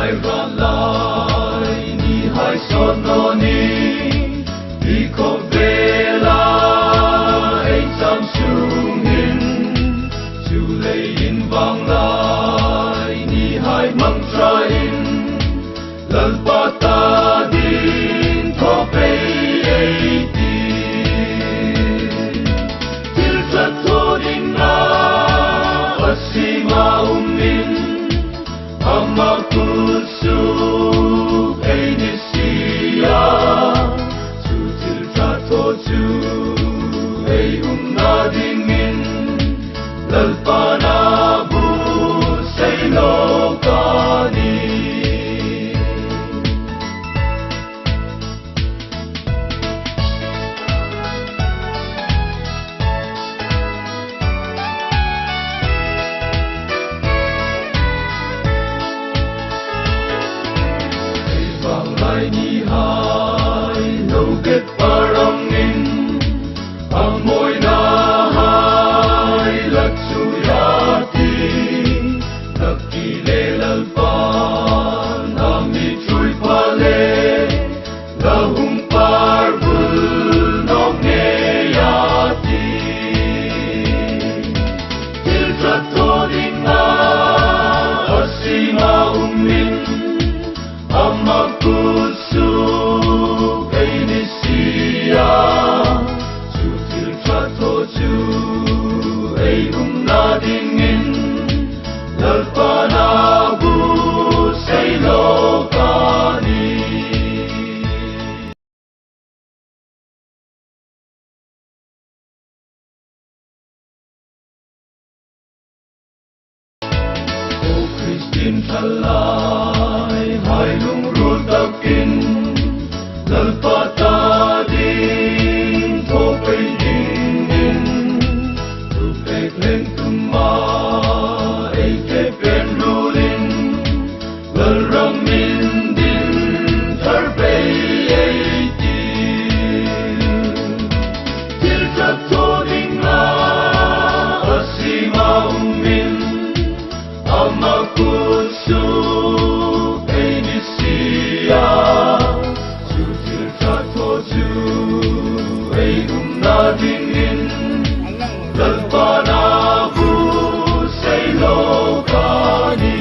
lai ra lai ni hai so no ni di ko vela ai sam sung hin chu lei in vang lai ni hai mang tra in lal pa ta din tho pe ai ti til sa tho ding na asima umin ama kusu ai ni sia chu til sa tho chu ai na ding min lal pa na bu sai lo ka ni lai ni hai no get parang in amoy na hai lat su ya ti nakile lal pa nami chui pa le la hum par bul no ne ya ti til tra to ding na asima umin ama kusu ai ni sia chu til tra tho chu ai na ding in lal pa na bu sai lo ka ni o Christine thalai hai lung ru takin lal pa ta din tho pe ding in tu pe len kum ma ai ke pen ru lin lal ram min din thar pe ai ti til ta tho ding na asima min ama kusu ai ni sia chu til tra tho chu ai na ding in lal pa na bu sai lo ka ni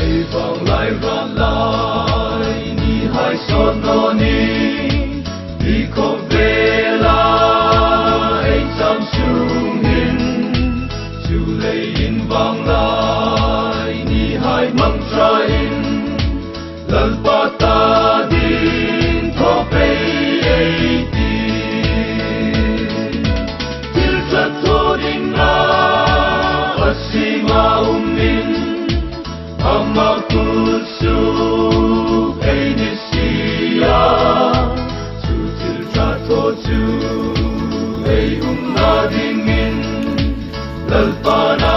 ai vang lai ra lai ni hai so no ni di ko vela ai sam sung hin chu lei in vang lai ni hai mang tra in lal pa ta din tho pe ai ti til sa tho ding na asima umin ama kusu ai ni sia chu til sa tho chu ai na ding in lal pa na